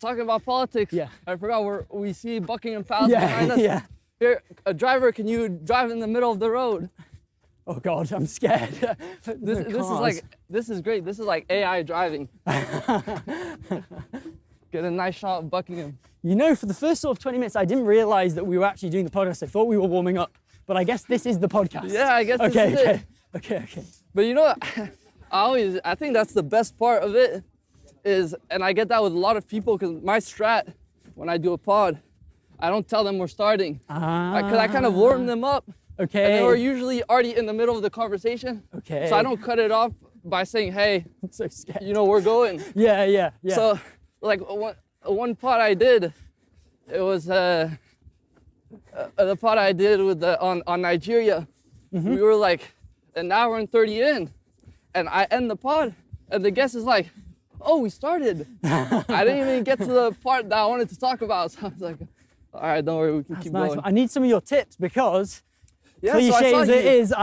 talking about politics. Yeah. I forgot we see Buckingham Palace behind us. Yeah. Here, a driver, can you drive in the middle of the road? Oh God, I'm scared. This is great. This is like AI driving. Get a nice shot of Buckingham. You know, for the first sort of 20 minutes, I didn't realize that we were actually doing the podcast. I thought we were warming up, but I guess this is the podcast. Yeah, I guess this is it. Okay. But you know, I think that's the best part of it is, and I get that with a lot of people, because my strat, when I do a pod, I don't tell them we're starting. Because I kind of warm them up. Okay. And we're usually already in the middle of the conversation. Okay. So I don't cut it off by saying, hey, I'm so scared. you know, we're going. Yeah. So like one pod I did, it was the pod I did with on Nigeria. We were like an hour and 30 in, and I end the pod, and the guest is like, oh, we started. I didn't even get to the part that I wanted to talk about. So I was like, all right, don't worry, we can keep going. I need some of your tips because, Yeah, cliche so as it is,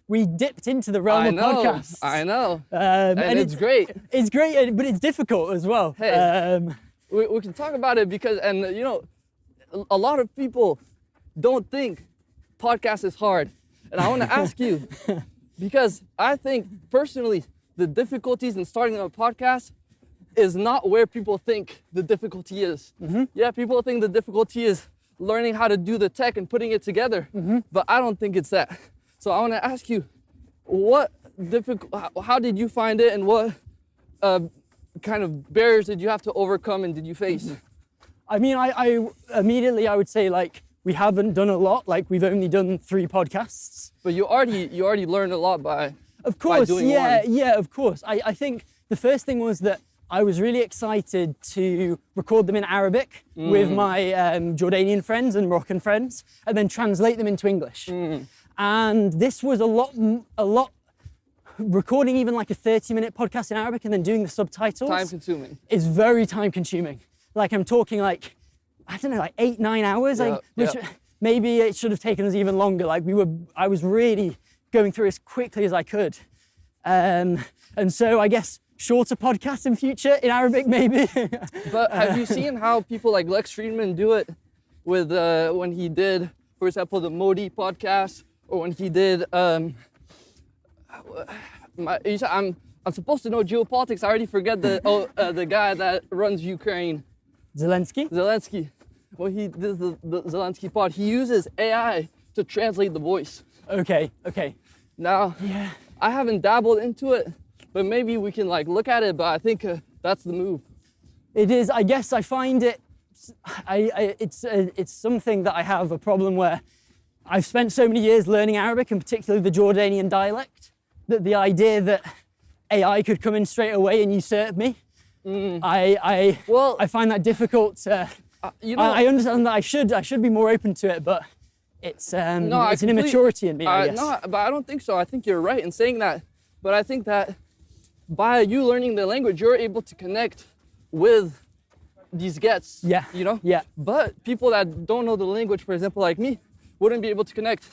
we dipped into the realm of podcasts. I know. And it's great. It's great, but it's difficult as well. Hey, we can talk about it because, and you know, a lot of people don't think podcast is hard. And I want to ask you, because I think personally, the difficulties in starting a podcast is not where people think the difficulty is. Yeah, people think the difficulty is learning how to do the tech and putting it together, but I don't think it's that. So I want to ask you, how did you find it, and what kind of barriers did you have to overcome and did you face? I mean, I immediately I would say, like, we haven't done a lot. Like, we've only done 3 podcasts. But you already learned a lot by doing yeah, one. Yeah, of course. I think the first thing was that I was really excited to record them in Arabic with my Jordanian friends and Moroccan friends, and then translate them into English. And this was a lot. Recording even like a 30-minute podcast in Arabic and then doing the subtitles. Time consuming. Is very time consuming. Like, I'm talking like, I don't know, like 8-9 hours. Which maybe it should have taken us even longer. Like, I was really going through as quickly as I could. And so I guess shorter podcasts in future in Arabic, maybe. But have you seen how people like Lex Friedman do it with when he did, for example, the Modi podcast, or when he did, I'm supposed to know geopolitics. I already forget the guy that runs Ukraine. Zelensky. When he did the Zelensky pod, he uses AI to translate the voice. Okay. Now, I haven't dabbled into it, but maybe we can like look at it, but I think that's the move. It is. I guess I find it, it's something that I have a problem where I've spent so many years learning Arabic, and particularly the Jordanian dialect, that the idea that AI could come in straight away and usurp me, I find that difficult. I understand that I should be more open to it, but it's an immaturity in me, I guess. No, but I don't think so. I think you're right in saying that. But I think that by you learning the language, you're able to connect with these guests. Yeah. You know? Yeah. But people that don't know the language, for example, like me, wouldn't be able to connect.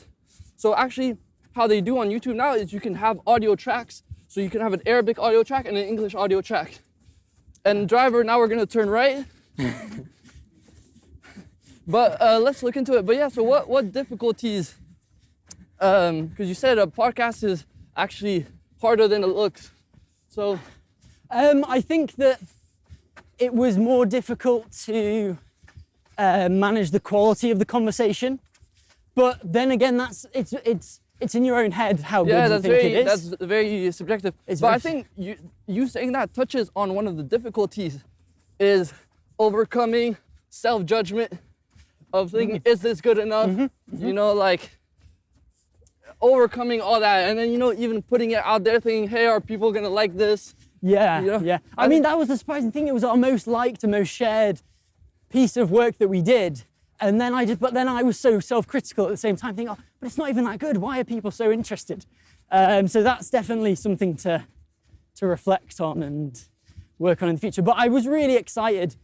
So actually, how they do on YouTube now is you can have audio tracks. So you can have an Arabic audio track and an English audio track. And driver, now we're gonna turn right. But let's look into it. But yeah, so what difficulties, because you said a podcast is actually harder than it looks. So I think that it was more difficult to manage the quality of the conversation. But then again, it's in your own head how good you think it is. That's very subjective. I think you saying that touches on one of the difficulties, is overcoming self-judgment of thinking, is this good enough? You know, like overcoming all that, and then, you know, even putting it out there thinking, hey, are people gonna like this? Yeah, you know? yeah. I mean, that was the surprising thing. It was our most liked and most shared piece of work that we did. And then I was so self-critical at the same time, thinking, oh, but it's not even that good. Why are people so interested? So that's definitely something to reflect on and work on in the future. But I was really excited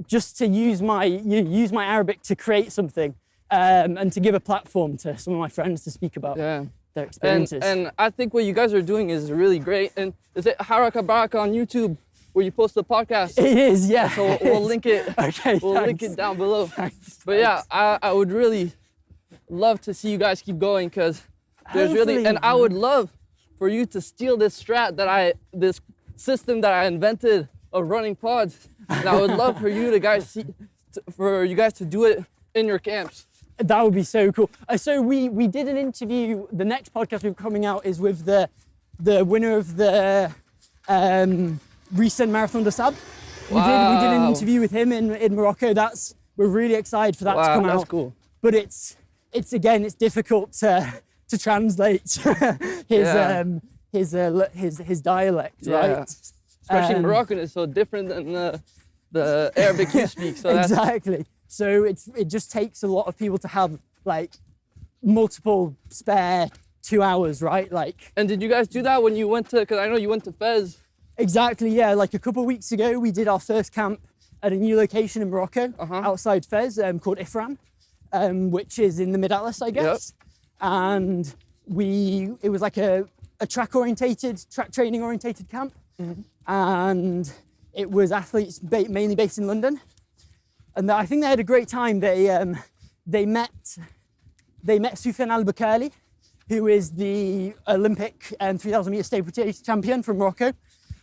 just to use my Arabic to create something, and to give a platform to some of my friends to speak about their experiences. And I think what you guys are doing is really great. And is it Haraka Baraka on YouTube, where you post the podcast. It is, yeah. So we'll link it. Okay, We'll link it down below. But yeah, I would really love to see you guys keep going, because there's really, and I would love for you to steal this this system that I invented of running pods. And I would love for you guys to do it in your camps. That would be so cool. So we did an interview. The next podcast we're coming out is with the winner of the recent Marathon des Sables. Wow. We did an interview with him in Morocco. We're really excited for that to come out. That's cool. But it's difficult to translate his dialect, right? Especially Moroccan is so different than the Arabic you speak. So exactly. So it just takes a lot of people to have like multiple spare 2 hours, right? Like. And did you guys do that when you went to? Because I know you went to Fez. Exactly. Yeah. Like a couple of weeks ago, we did our first camp at a new location in Morocco, outside Fez, called Ifram, which is in the Mid Atlas, I guess. Yep. And it was like a track training orientated camp, and it was athletes mainly based in London. And I think they had a great time. They met Soufiane Al-Bakali, who is the Olympic 3,000 meter steeplechase champion from Morocco,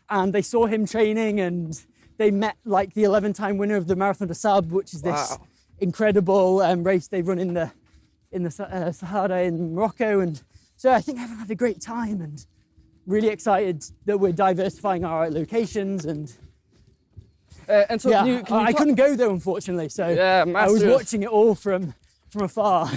and they saw him training, and they met like the 11-time winner of the Marathon des Sables, which is this incredible race they run in the Sahara in Morocco. And so I think everyone had a great time, and really excited that we're diversifying our locations. And so I couldn't go though, unfortunately. So I was watching it all from afar.